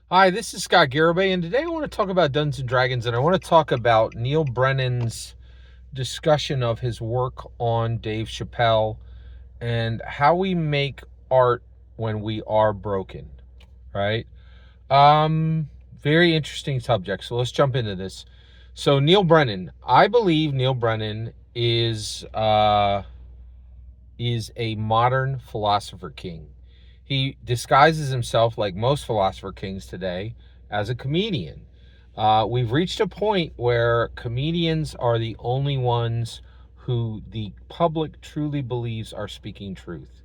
Hi, this is Scott Garibay, and today I want to talk about Dungeons and Dragons, and I want to talk about Neal Brennan's discussion of his work on Dave Chappelle and how we make art when we are broken, right? Very interesting subject. So let's jump into this. So Neal Brennan, I believe Neal Brennan is a modern philosopher king. He disguises himself, like most philosopher kings today, as a comedian. We've reached a point where comedians are the only ones who the public truly believes are speaking truth.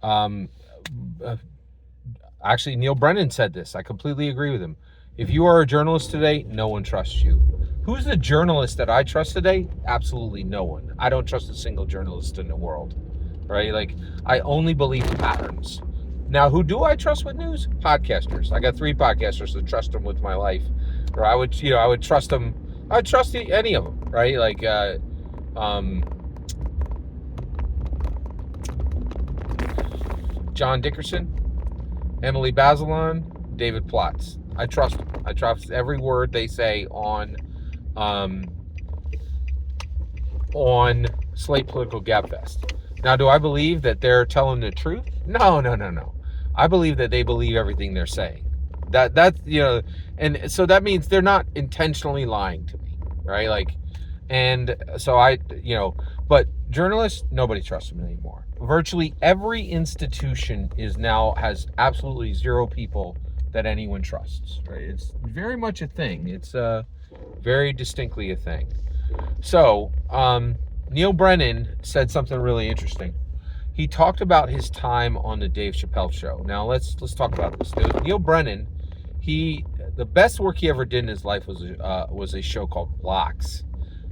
Um, uh, Actually, Neal Brennan said this. I completely agree with him. If you are a journalist today, no one trusts you. Who's the journalist that I trust today? Absolutely no one. I don't trust a single journalist in the world, right? Like, I only believe patterns. Now, who do I trust with news? Podcasters. I got 3 podcasters to trust them with my life, or I would trust them. I'd trust any of them, right? Like, John Dickerson, Emily Bazelon, David Plotz. I trust them. I trust every word they say um, on Slate Political Gabfest. Now, do I believe that they're telling the truth? No, no, no, no. I believe that they believe everything they're saying. That's and so that means they're not intentionally lying to me, right? Like, and so but journalists, nobody trusts them anymore. Virtually every institution has absolutely 0 people that anyone trusts, right? It's very much a thing. It's very distinctly a thing. So, Neal Brennan said something really interesting. He talked about his time on the Dave Chappelle show. Now let's talk about this. Neal Brennan, the best work he ever did in his life was a show called Blocks.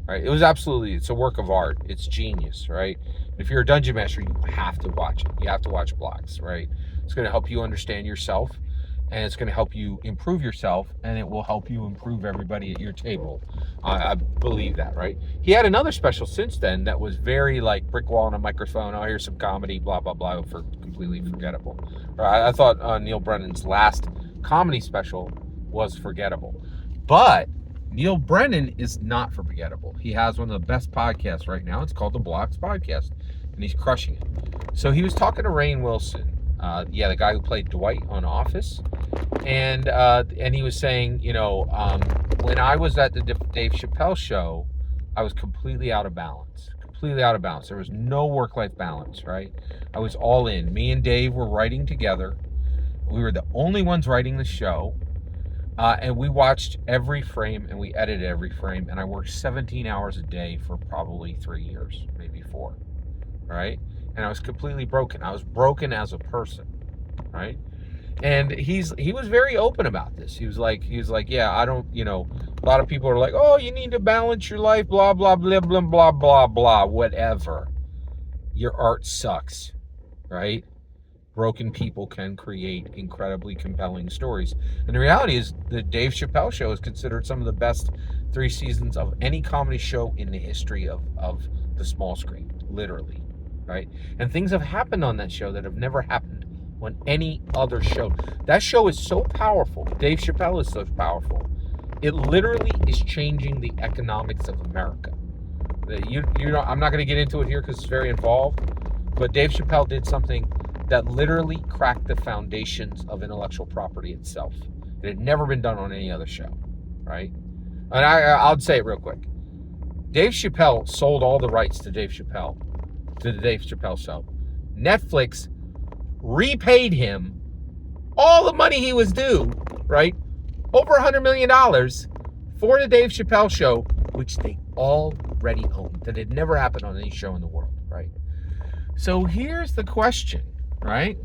Right? It's a work of art. It's genius, right? If you're a dungeon master, you have to watch it. You have to watch Blocks, right? It's going to help you understand yourself, and it's going to help you improve yourself, and it will help you improve everybody at your table. I believe that, right? He had another special since then that was very like brick wall and a microphone. Oh, here's some comedy, blah blah blah, for completely forgettable. I thought Neal Brennan's last comedy special was forgettable, but Neal Brennan is not forgettable. He has one of the best podcasts right now. It's called the Blocks Podcast, and he's crushing it. So he was talking to Rainn Wilson, the guy who played Dwight on Office, and he was saying, when I was at the Dave Chappelle show, I was completely out of balance. Completely out of balance. There was no work-life balance, right? I was all in. Me and Dave were writing together. We were the only ones writing the show. And we watched every frame and we edited every frame. And I worked 17 hours a day for probably 3 years, maybe 4. Right? And I was completely broken. I was broken as a person. Right? And he was very open about this. He was like, yeah, I don't, a lot of people are like, oh, you need to balance your life, blah, blah, blah, blah, blah, blah, blah, whatever. Your art sucks. Right? Broken people can create incredibly compelling stories. And the reality is the Dave Chappelle show is considered some of the best 3 seasons of any comedy show in the history of the small screen, literally, right? And things have happened on that show that have never happened on any other show. That show is so powerful. Dave Chappelle is so powerful. It literally is changing the economics of America. I'm not going to get into it here because it's very involved, but Dave Chappelle did something that literally cracked the foundations of intellectual property itself. It had never been done on any other show, right? And I'll say it real quick. Dave Chappelle sold all the rights to the Dave Chappelle show. Netflix repaid him all the money he was due, right? Over $100 million for the Dave Chappelle show, which they already owned. That had never happened on any show in the world, right? So here's the question. Right?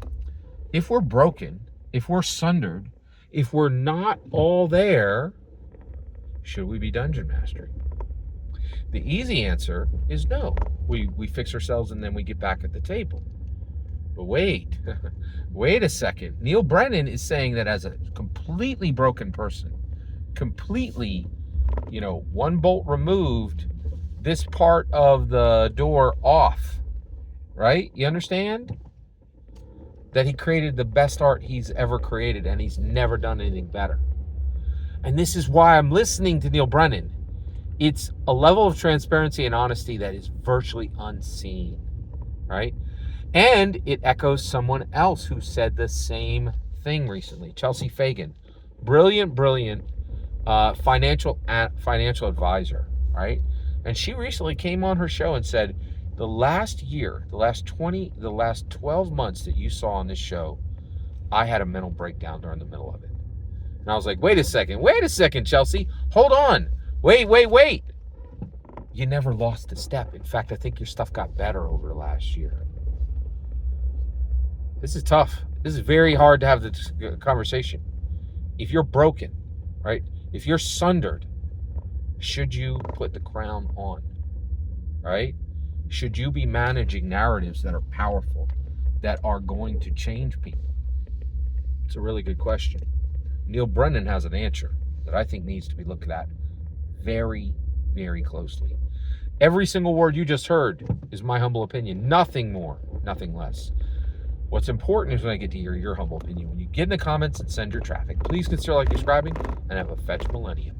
If we're broken, if we're sundered, if we're not all there, should we be dungeon mastering? The easy answer is no. We fix ourselves and then we get back at the table. But wait a second. Neal Brennan is saying that as a completely broken person, completely, one bolt removed, this part of the door off, right? You understand? that he created the best art he's ever created and he's never done anything better. And this is why I'm listening to Neal Brennan. It's a level of transparency and honesty that is virtually unseen, right? And it echoes someone else who said the same thing recently, Chelsea Fagan. Brilliant financial advisor, right? And she recently came on her show and said, the last 12 months that you saw on this show, I had a mental breakdown during the middle of it. And I was like, wait a second, Chelsea, hold on. Wait. You never lost a step. In fact, I think your stuff got better over the last year. This is tough. This is very hard to have this conversation. If you're broken, right? If you're sundered, should you put the crown on, right? Should you be managing narratives that are powerful, that are going to change people? It's a really good question. Neal Brennan has an answer that I think needs to be looked at very, very closely. Every single word you just heard is my humble opinion. Nothing more, nothing less. What's important is when I get to hear your humble opinion. When you get in the comments and send your traffic, please consider like, subscribing, and have a fetch millennium.